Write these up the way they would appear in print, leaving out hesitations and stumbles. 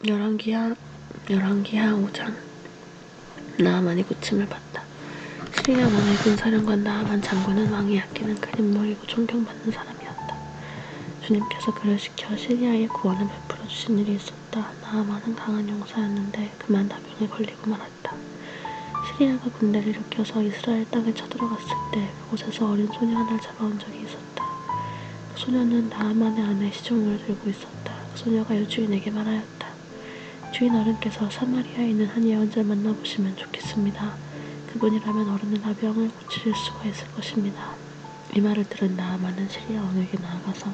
열왕기하 5장. 나아만이 고침을 받다. 시리아 왕의 군사령관 나아만 장군은 왕이 아끼는 큰 인물이고 존경받는 사람이었다. 주님께서 그를 시켜 시리아의 구원을 베풀어 주신 일이 있었다. 나아만은 강한 용사였는데 그만 나병에 걸리고 말았다. 시리아가 군대를 일으켜서 이스라엘 땅에 쳐들어갔을 때 그곳에서 어린 소녀 하나를 잡아온 적이 있었다. 그 소녀는 나아만의 아내 시종을 들고 있었다. 그 소녀가 여주인에게 말하였다. 주인 어른께서 사마리아에 있는 한 예언자를 만나보시면 좋겠습니다. 그분이라면 어른의 나병을 고칠 수가 있을 것입니다. 이 말을 들은 나아만은 시리아 왕에게 나아가서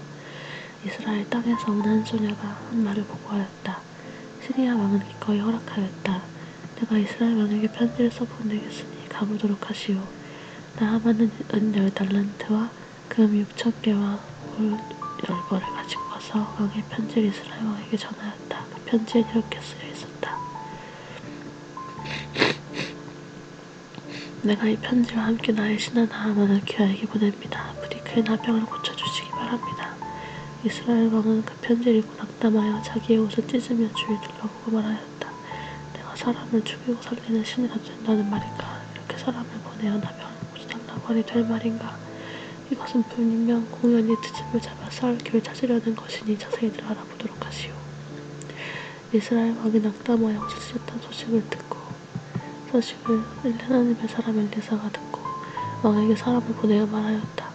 이스라엘 땅에서 온 한 소녀가 한 말을 보고하였다. 시리아 왕은 기꺼이 허락하였다. 내가 이스라엘 왕에게 편지를 써보내겠으니 가보도록 하시오. 나아만은 은 10달란트와 금 6,000개와 울 10벌을 가지고 가서 왕의 편지를 이스라엘 왕에게 전하였다. 그 편지엔 이렇게 쓰여 있었다. 내가 이 편지와 함께 나의 신하 나아만을 귀하에게 보냅니다. 부디 그의 나병을 고쳐주시기 바랍니다. 이스라엘 왕은 그 편지를 읽고 낙담하여 자기의 옷을 찢으며 주위를 둘러보고 말하였다. 내가 사람을 죽이고 살리는 신이라도 된다는 말인가? 이렇게 사람을 보내어 나병을 고쳐달라고 하니 될 말인가? 이것은 분명 공연히 트집을 잡아 싸울 기회를 찾으려는 것이니 자세히들 알아보도록 하시오. 이스라엘 왕이 낙담하여 옷을 찢었다는 소식을 하나님의 사람 엘리사가 듣고 왕에게 사람을 보내어 말하였다.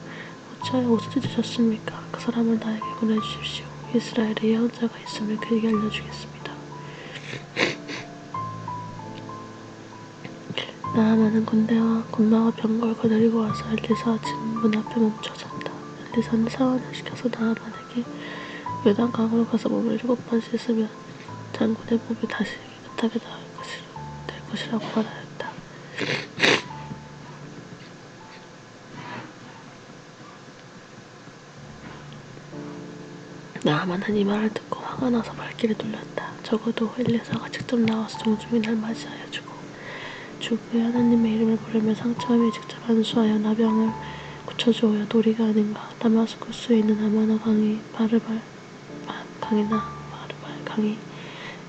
어찌하여 옷을 찢으셨습니까? 그 사람을 나에게 보내주십시오. 이스라엘에 예언자가 있음을 그에게 알려주겠습니다. 나아만은 군마와 병거를 거느리고 와서 엘리사 집 문 앞에 멈춰섰다. 엘리사는 사원을 시켜서 나아만에게 요단강으로 가서 몸을 7번 씻으면 장군의 몸이 다시 깨끗하게 될 것이라고 말하였다. 나아만은 이 말을 듣고 화가 나서 발길을 돌렸다. 적어도 엘리사가 직접 나와서 정중히 날 맞이하여 주고 주부의 하나님의 이름을 부르며 상처함에 직접 안수하여 나병을 고쳐주어야 도리가 아닌가. 다마스쿠스에 있는 아마나 강이 바르발 강이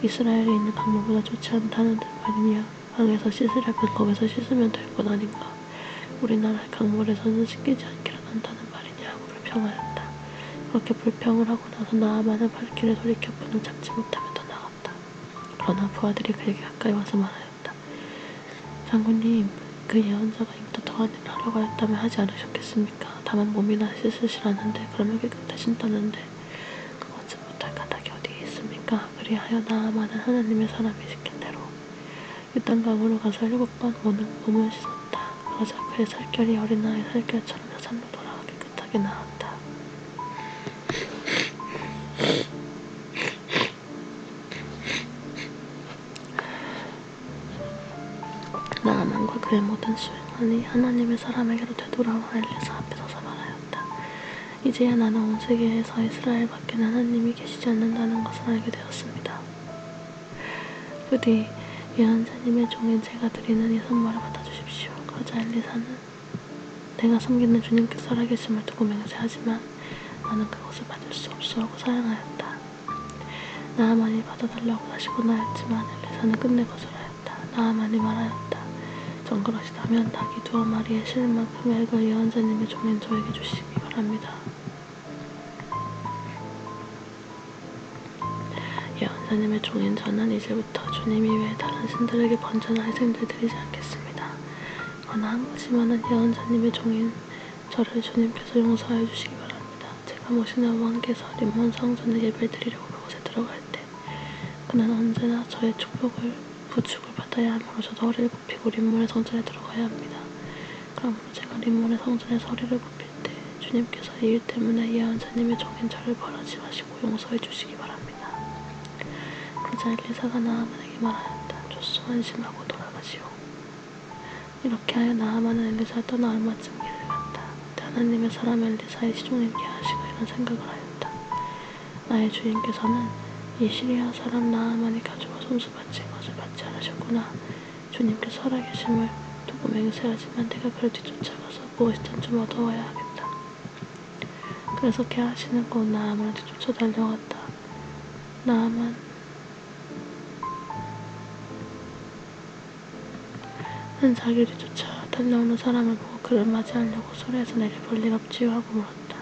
이스라엘에 있는 강물보다 좋지 않다는 말이냐. 강에서 씻으려면 거기서 씻으면 될 것 아닌가. 우리나라의 강물에서는 씻기지 않기로 한다는 말이냐. 불평하였다. 그렇게 불평을 하고 나서 나아만은 발길을 돌이켜 문을 잡지 못하며 떠나갔다. 그러나 부하들이 그에게 가까이 와서 말하였다. 장군님, 그 예언자가 이보다 더한 일을 하려고 하였다면 하지 않으셨겠습니까? 다만 몸이나 씻으시라는데 그러면 깨끗해진다는데 그거 얻지 못할 까닭이 어디에 있습니까? 그리하여 나아만은 하나님의 사람이 시킨 대로 요단강으로 가서 7번 몸을 씻었다. 그러자 그의 살결이 어린아이 살결처럼 여살로 돌아가 깨끗하게 나았다. 나아만과 그의 모든 수행원이 하나님의 사람에게로 되돌아와 엘리사 앞에 서서 말하였다. 이제야 나는 온 세계에서 이스라엘 밖에는 하나님이 계시지 않는다는 것을 알게 되었습니다. 부디 예언자님의 종인 제가 드리는 이 선물을 받아주십시오. 그러자 엘리사는 내가 섬기는 주님께 살아계심을 두고 맹세하지만 나는 그것을 받을 수 없소 하고 사양하였다. 나아만이 받아달라고 다시 권하였지만 엘리사는 끝내 거절하였다. 나아만이 말하였다. 정그러시다면 닭이 2마리의 실만큼 액을 예언자님의 종인 저에게 주시기 바랍니다. 예언자님의 종인 저는 이제부터 주님 이외에 다른 신들에게 번제나 희생들 드리지 않겠습니다. 그러나 한 가지만은 예언자님의 종인 저를 주님께서 용서하여 주시기 바랍니다. 제가 모시는 왕께서 림몬 성전에 예배를 드리려고 그곳에 들어갈 때 그는 언제나 저의 부축을 받아야 하므로 저도 허리를 굽히고 림몬의 성전에 들어가야 합니다. 그러므로 제가 림몬의 성전에서 허리를 굽힐 때 주님께서 이 일 때문에 예언자님의 종인 저를 벌하지 마시고 용서해 주시기 바랍니다. 그러자 엘리사가 나아만에게 말하였다. 좋소, 안심하고 돌아가시오. 이렇게 하여 나아만은 엘리사를 떠나 얼마쯤 길을 갔다. 그때 하나님의 사람 엘리사의 시종인 게하시가 이런 생각을 하였다. 나의 주인께서는 이 시리아 사람 나아만이 가져와 손수받친 것을 받지 않으셨구나. 주님께서 살아계심을 두고 맹세하지만 내가 그를 뒤쫓아가서 무엇이든 좀 얻어와야 하겠다. 그래서 게하시는 곧 나아만을 뒤쫓아 달려갔다. 나아만은 자기 뒤쫓아 달려오는 사람을 보고 그를 맞이하려고 소리에서 내려 볼일 없지요 하고 물었다.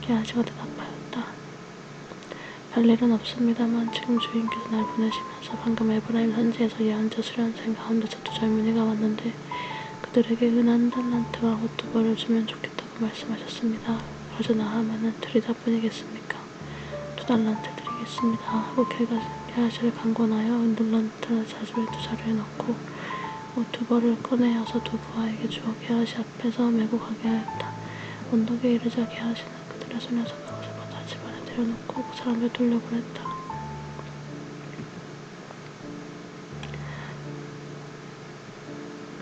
게하시가 대답하였다. 별일은 없습니다만 지금 주인께서 날 보내시면서 방금 에브라임 산지에서 예언자 수련생 가운데서 두 젊은이가 왔는데 그들에게 은 한 달란트와 옷 2벌을 주면 좋겠다고 말씀하셨습니다. 그러자 나아만은 드리다뿐이겠습니까? 2달란트 드리겠습니다 하고 게하시를 강권하여 은 달란트 자주에 2자루에 넣고 옷 2벌을 꺼내어서 두 부하에게 주어 게하시 앞에서 메고 가게 하였다. 언덕에 이르자 게하시는 그들의 손에서 그것을 받아 집안에 내려놓고 그 사람을 돌려보냈다.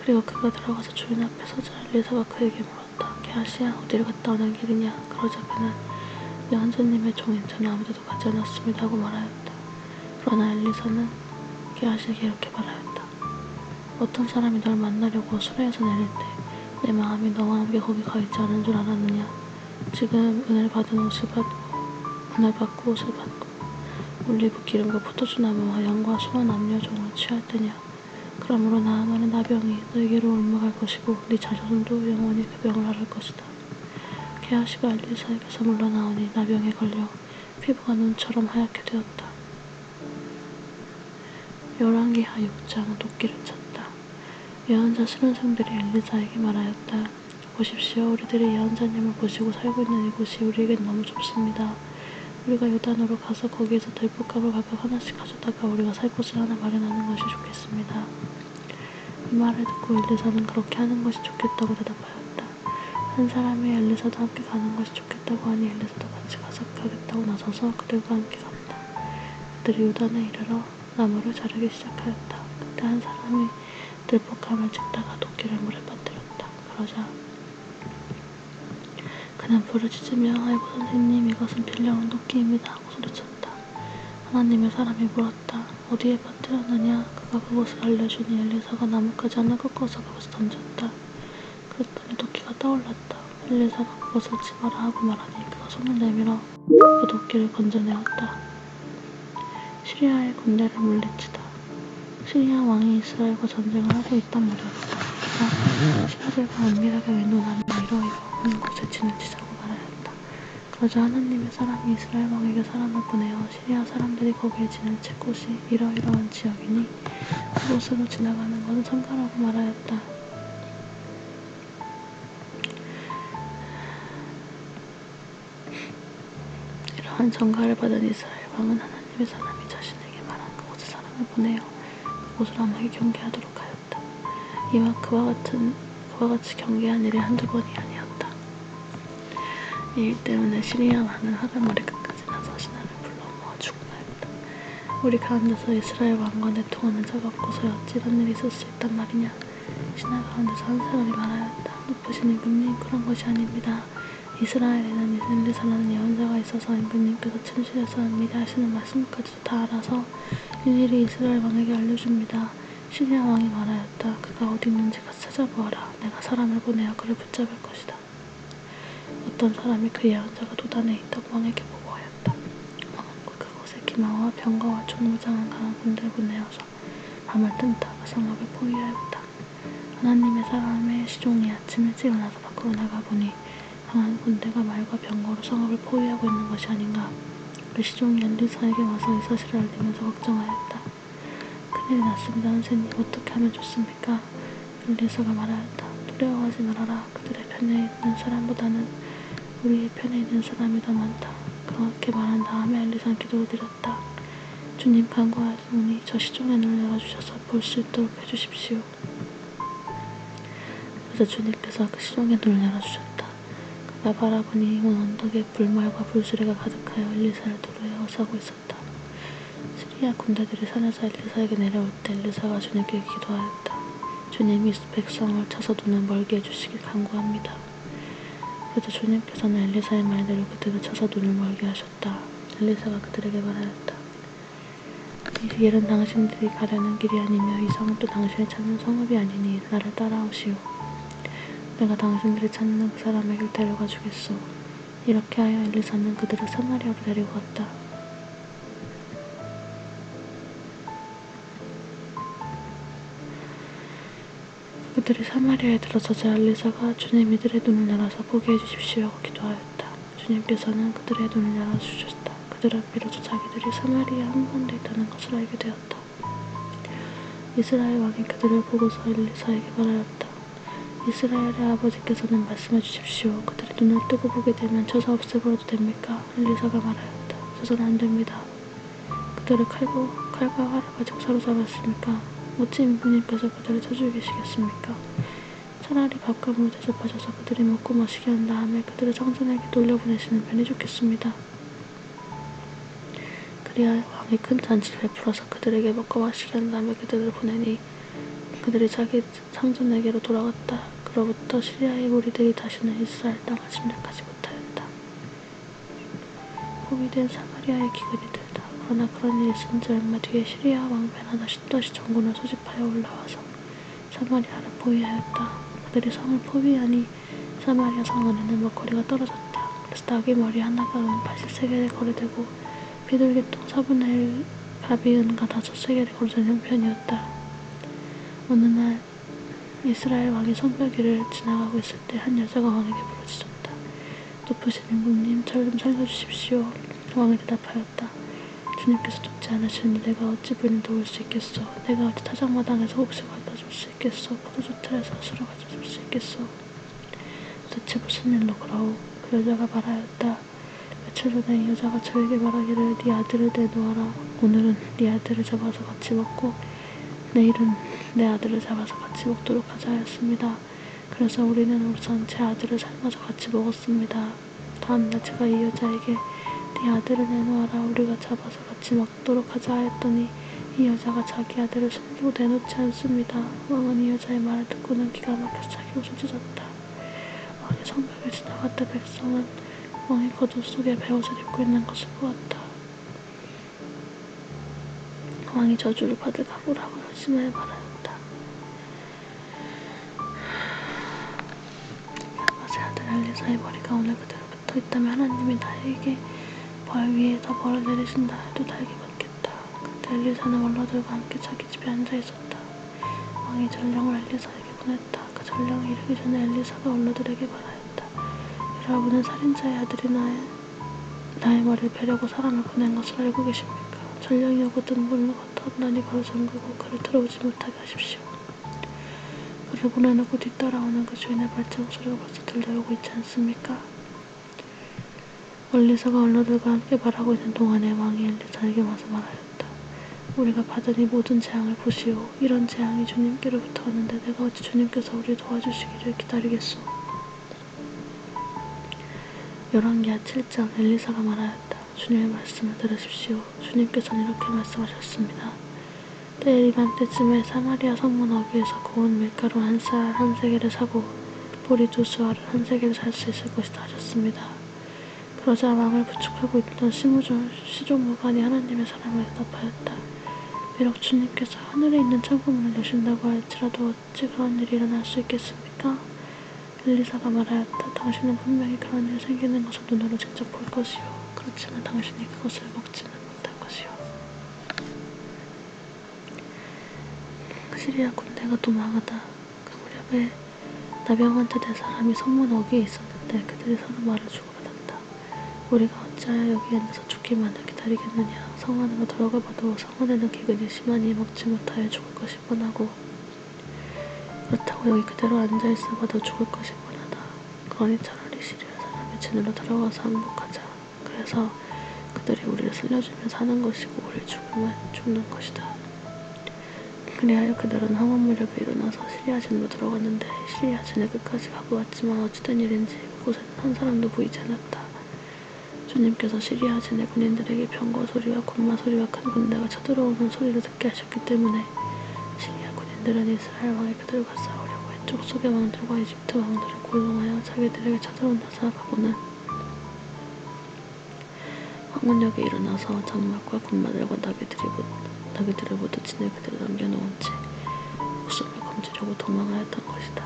그리고 그가 들어가서 주인 앞에 서자 엘리사가 그에게 물었다. 게하시야 어디를 갔다 오는 길이냐? 그러자 그는 예언자님의 종인 저는 아무데도 가지 않았습니다 하고 말하였다. 그러나 엘리사는 게하시에게 이렇게 말하였다. 어떤 사람이 널 만나려고 수레에서 내릴 때 내 마음이 너와 함께 거기 가 있지 않은 줄 알았느냐? 지금 은혜를 받고 옷을 받고 올리브 기름과 포도주나무와 양과 소와 남녀 종을 취할 때냐? 그러므로 나아만은 나병이 너에게로 옮아갈 것이고 네 자손도 영원히 그 병을 앓을 것이다. 게하시가 엘리사에게서 물러나오니 나병에 걸려 피부가 눈처럼 하얗게 되었다. 열왕기하 6장 도끼를 쳤다. 예언자 수련생들이 엘리사에게 말하였다. 보십시오. 우리들이 예언자님을 모시고 살고 있는 이곳이 우리에겐 너무 좁습니다. 우리가 요단으로 가서 거기에서 들보값을 각각 하나씩 가져다가 우리가 살 곳을 하나 마련하는 것이 좋겠습니다. 이 말을 듣고 엘리사는 그렇게 하는 것이 좋겠다고 대답하였다. 한 사람이 엘리사도 함께 가는 것이 좋겠다고 하니 엘리사도 같이 가겠다고 나서서 그들과 함께 갔다. 그들이 요단에 이르러 나무를 자르기 시작하였다. 그때 한 사람이 들보감을 찍다가 도끼를 물에 빠뜨렸다. 그러자 그는 부르짖으며 아이고 선생님 이것은 빌려온 도끼입니다 하고 소리쳤다. 하나님의 사람이 물었다. 어디에 빠뜨렸느냐? 그가 그곳을 알려주니 엘리사가 나뭇가지 하나 꺾어서 그것을 던졌다. 그랬더니 도끼가 떠올랐다. 엘리사가 그것을 집어라 하고 말하니 그가 손을 내밀어 그 도끼를 건져내었다. 시리아의 군대를 물리치다. 시리아 왕이 이스라엘과 전쟁을 하고 있던 무렵 그가 신하들과 은밀하게 의논하며 이러이러한 곳에 진을 치자고 말하였다. 그러자 하나님의 사람이 이스라엘 왕에게 사람을 보내어 시리아 사람들이 거기에 진을 칠 곳이 이러이러한 지역이니 그곳으로 지나가는 것은 삼가라고 말하였다. 이러한 전가를 받은 이스라엘 왕은 하나님의 사람이 자신에게 말한 그곳에 사람을 보내어 그곳을 함께 경계하도록 하였다. 이와 그와 같이 경계한 일이 한두 번이 아니었다. 이 일 때문에 시리아 왕은 하루 머리 끝까지 나서 신하를 불러 모아 죽음하였다. 우리 가운데서 이스라엘 왕과 내통하는 자가 없고서 어찌 이런 일이 있을 수 있단 말이냐? 신하 가운데서 한 사람이 말하였다. 높으신 임금님 그런 것이 아닙니다. 이스라엘에는 엘리사라는 예언자가 있어서 임금님께서 침실에서 은밀히 하시는 말씀까지도 다 알아서 일일이 이스라엘 왕에게 알려줍니다. 시리아 왕이 말하였다. 그가 어디 있는지 가서 찾아보아라. 내가 사람을 보내어 그를 붙잡을 것이다. 어떤 사람이 그 예언자가 도단에 있다고 왕에게 보고하였다. 왕은 그곳에 기마와 병거와 총무장한 강한 군대를 보내어서 밤을 뜬다. 그 성읍을 포위하였다. 하나님의 사람의 시종이 아침 일찍 일어나서 밖으로 나가보니 강한 군대가 말과 병거로 성읍을 포위하고 있는 것이 아닌가. 그 시종이 엘리사에게 와서 이 사실을 알리면서 걱정하였다. 큰일이 났습니다. 선생님 어떻게 하면 좋습니까? 엘리사가 말하였다. 두려워하지 말아라. 그들의 편에 있는 사람보다는 우리의 편에 있는 사람이 더 많다. 그렇게 말한 다음에 엘리사는 기도를 드렸다. 주님 간구하오니 저 시종의 눈을 열어주셔서 볼 수 있도록 해주십시오. 그래서 주님께서 그 시종의 눈을 열어주셨다. 그가 바라보니 온 언덕에 불말과 불수레가 가득하여 엘리사를 도로에 어사고 있었다. 시리아 군대들이 산에서 엘리사에게 내려올 때 엘리사가 주님께 기도하였다. 주님이 백성을 쳐서 눈을 멀게 해주시길 간구합니다. 그래서 주님께서는 엘리사의 말대로 그들을 쳐서 눈을 멀게 하셨다. 엘리사가 그들에게 말하였다. 이 길은 당신들이 가려는 길이 아니며 이 성은 또 당신이 찾는 성읍이 아니니 나를 따라오시오. 내가 당신들이 찾는 그 사람에게 데려가 주겠소. 이렇게 하여 엘리사는 그들을 사마리아로 데리고 갔다. 그들이 사마리아에 들어서자 엘리사가 주님 이들의 눈을 열어서 보게 해주십시오 하고 기도하였다. 주님께서는 그들의 눈을 열어주셨다. 그들은 비로소 자기들이 사마리아 한가운데 있다는 것을 알게 되었다. 이스라엘 왕이 그들을 보고서 엘리사에게 말하였다. 이스라엘의 아버지께서는 말씀해 주십시오. 그들의 눈을 뜨고 보게 되면 쳐서 없애버려도 됩니까? 엘리사가 말하였다. 쳐서는 안 됩니다. 그들을 칼과 활을 가지고 사로잡았습니까? 어찌 인부님께서 그들을 쳐 죽이시겠습니까? 차라리 밥과 물 대접하셔서 그들이 먹고 마시게 한 다음에 그들을 성전에게 돌려보내시는 편이 좋겠습니다. 그리하여 왕이 큰 잔치를 베풀어서 그들에게 먹고 마시게 한 다음에 그들을 보내니 그들이 자기 성전에게로 돌아갔다. 그로부터 시리아의 무리들이 다시는 이스라엘 땅을 침략하지 못하였다. 봄이 된 사마리아의 기근이 들다. 그러나 그런 일이 있은 지 얼마 뒤에 시리아 왕 베나다시 또다시 전군을 소집하여 올라와서 사마리아를 포위하였다. 그들이 성을 포위하니 사마리아 성 안에는 먹거리가 떨어졌다. 그래서 닭의 머리 하나가 은 80세겔에 거래되고 비둘기똥 4분의 1 밥이 은가 5세겔에 거래된 형편이었다. 어느 날 이스라엘 왕이 성벽위를 지나가고 있을 때 한 여자가 왕에게 부르짖었다. 높으신 임금님, 절 좀 살려주십시오. 왕이 대답하였다. 주님께서 돕지 않으시니 내가 어찌 그를 도울 수 있겠소. 내가 어찌 타작마당에서 혹시 갖다줄 수 있겠소. 포도주 틀에서 술을 가져줄 수 있겠소. 대체 무슨 일로 그러오. 그 여자가 말하였다. 며칠 전에 이 여자가 저에게 말하기를 네 아들을 내놓아라. 오늘은 네 아들을 잡아서 같이 먹고 내일은 내 아들을 잡아서 같이 먹도록 하자 하였습니다. 그래서 우리는 우선 제 아들을 삶아서 같이 먹었습니다. 다음날 제가 이 여자에게 네 아들을 내놓아라. 우리가 잡아서 같이 먹도록 하자 하였더니 이 여자가 자기 아들을 숨기고 내놓지 않습니다. 왕은 이 여자의 말을 듣고는 기가 막혀서 자기 옷을 찢었다. 왕이 성벽을 지나갔다. 백성은 왕이 겉옷 속에 베옷을 입고 있는 것을 보았다. 왕이 저주를 받을 각오를 하고 열심히 말하였다. 아바의 아들 엘리사의 머리가 오늘 그대로 붙어있다면 하나님이 나에게 벌 위에 더 벌을 내리신다 해도 달게 받겠다. 그때 엘리사는 원로들과 함께 자기 집에 앉아있었다. 왕이 전령을 엘리사에게 보냈다. 그 전령이 이르기 전에 엘리사가 원로들에게 말하였다. 여러분은 살인자의 아들이 나의 머리를 베려고 사람을 보낸 것을 알고 계십니까? 전령이 오거든 문을 겉없나니 바로 잠그고 그를 들어오지 못하게 하십시오. 그를 보내놓고 뒤따라오는 그 주인의 발자국 소리가 벌써 들려오고 있지 않습니까? 엘리사가 원로들과 함께 말하고 있는 동안에 왕이 엘리사에게 와서 말하였다. 우리가 받은 이 모든 재앙을 보시오. 이런 재앙이 주님께로부터 왔는데 내가 어찌 주님께서 우리를 도와주시기를 기다리겠소. 열왕기하 7장. 엘리사가 말하였다. 주님의 말씀을 들으십시오. 주님께서는 이렇게 말씀하셨습니다. 때일 이맘때쯤에 사마리아 성문 어귀에서 고운 밀가루 한 쌀 한 세겔을 사고 보리 2수알을 한 세겔 살 수 있을 것이다 하셨습니다. 그러자 왕을 부축하고 있던 시종무관이 하나님의 사람을 대답하였다. 비록 주님께서 하늘에 있는 창고문을 여신다고 할지라도 어찌 그런 일이 일어날 수 있겠습니까? 엘리사가 말하였다. 당신은 분명히 그런 일이 생기는 것을 눈으로 직접 볼 것이요. 그렇지만 당신이 그것을 먹지는 못할 것이요. 시리아 군대가 도망하다. 그 무렵에 나병환자 네 사람이 성문 어귀에 있었는데 그들이 서로 말을 주고받았다. 우리가 어찌하여 여기 앉아서 죽기만을 기다리겠느냐. 성 안으로 들어가 봐도 성 안에는 기근이 심하니 먹지 못하여 죽을 것이 뻔하고 그렇다고 여기 그대로 앉아있어 봐도 죽을 것이 뻔하다. 그러니 차라리 시리아 사람의 진으로 들어가서 항복하자. 그래서 그들이 우리를 살려주면 사는 것이고 우리를 죽으면 죽는 것이다. 그리하여 그들은 황혼 무렵에 일어나서 시리아 진으로 들어갔는데 시리아 진에 끝까지 가고 왔지만 어찌된 일인지 그곳에는 한 사람도 보이지 않았다. 주님께서 시리아 진의 군인들에게 병거 소리와 군마 소리와 큰 군대가 쳐들어오는 소리를 듣게 하셨기 때문에 시리아 군인들은 이스라엘 왕이 그들과 싸우려고 해쪽 속의 왕들과 이집트 왕들을 고용하여 자기들에게 쳐들어온다 생각하고는 황혼역에 일어나서 장막과 군마들과 나귀들을 모두 진에 그대로 남겨놓은 채 목숨을 건지려고 도망하였던 것이다.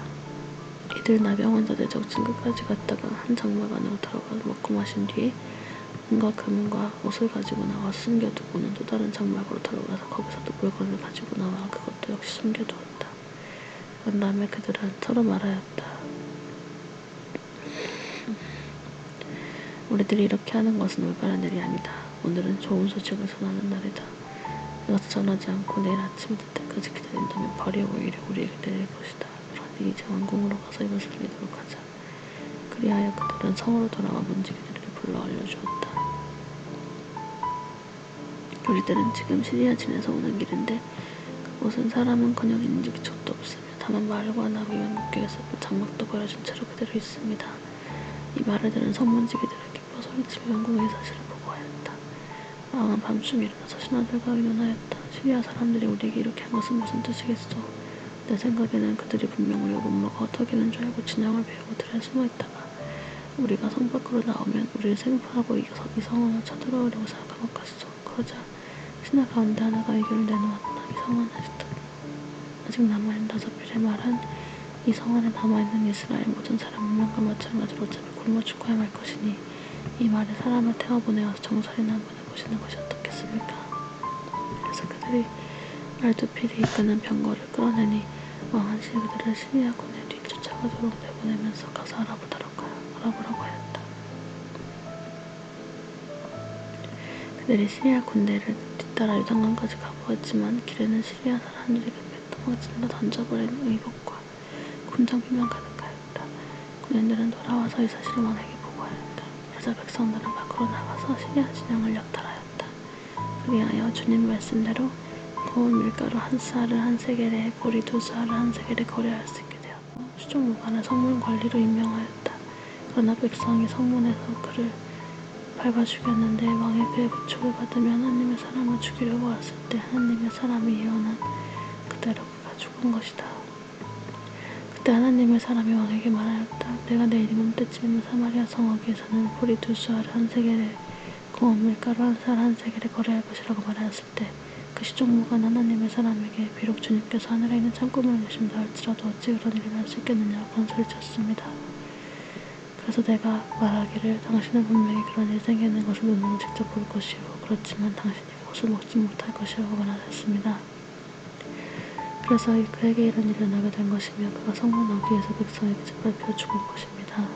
이들 나병환자들 적진 끝까지 갔다가 한 장막 안으로 들어가 먹고 마신 뒤에 은과 금과 옷을 가지고 나와 숨겨두고는 또 다른 장막으로 들어가서 거기서도 물건을 가지고 나와 그것도 역시 숨겨두었다. 그런 다음에 그들은 서로 말하였다. 우리들이 이렇게 하는 것은 올바른 일이 아니다. 오늘은 좋은 소식을 전하는 날이다. 이것을 전하지 않고 내일 아침이 될 때까지 기다린다면 벌이 오히려 우리에게 내릴 것이다. 그러니 이제 왕궁으로 가서 이것을 믿도록 하자. 그리하여 그들은 성으로 돌아와 문지기들을 불러 알려주었다. 우리들은 지금 시리아 진에서 오는 길인데 그곳은 사람은커녕 인적조차도 없으며 다만 말과 나귀와 목격에서 장막도 버려진 채로 그대로 있습니다. 이 말을 들은 성문지기들은 기뻐 소리치며 왕궁의 사실을 보고하였다. 왕은 밤중에 일어나서 신하들과 의논하였다. 시리아 사람들이 우리에게 이렇게 한 것은 무슨 뜻이겠소? 내 생각에는 그들이 분명 우리가 못 먹어 턱이는 줄 알고 진영을 배우고 들에 숨어있다가 우리가 성 밖으로 나오면 우리를 생포하고 이 성원을 쳐들어오려고 생각한 것 같소. 그러자 신하 가운데 하나가 의견을 내놓았다. 이 성은 아직 남아있는 5필의 말은 이 성 안에 남아있는 이스라엘 모든 사람 1명과 마찬가지로 어차피 굶어 죽어야 말 것이니 이 말에 사람을 태워보내어서 정살이나 한번 해보시는 것이 어떻겠습니까? 그래서 그들이 12필이 이끄는 병거를 끌어내니 왕은 그들을 시리아군에 뒤쫓아가도록 내보내면서 가서 알아보라고 하였다. 그들이 시리아 군대를 뒤따라 요단강까지 가보았지만 길에는 시리아 사람들이 도망치는 던져버린 의복과 군정비만 가득하였다. 군인들은 돌아와서 이 사실을 왕에게 보고하였다. 그러자 백성들은 밖으로 나가서 시리아 진영을 약탈하였다. 그리하여 주님 말씀대로 고운 밀가루 1쌀을 1세겔에 보리 2쌀을 1세겔에 거래할 수 있게 되었고 수종무관을 성문 관리로 임명하였다. 그러나 백성이 성문에서 그를 밟아 죽였는데 왕이 그의 부축을 받으며 하나님의 사람을 죽이려고 왔을 때 하나님의 사람이 예언한 그대로 그가 죽은 것이다. 그때 하나님의 사람이 왕에게 말하였다. 내가 내일 이맘때쯤 있는 사마리아 성어귀에서는 보리 2쌀을 1세겔에 고운 밀가루 1쌀 1세겔에 거래할 것이라고 말하였을 때 그 시종무관 하나님의 사람에게 비록 주님께서 하늘에 있는 창고문을 여신다 할지라도 어찌 그런 일을 할 수 있겠느냐고 번소를 쳤습니다. 그래서 내가 말하기를 당신은 분명히 그런 일이 생기는 것을 눈으로 직접 볼 것이요 그렇지만 당신이 그것을 먹지 못할 것이라고 말하였습니다. 그래서 그에게 이런 일이 일어나게 된 것이며 그가 성문 어귀에서 백성에게 짓밟혀 죽은 것입니다.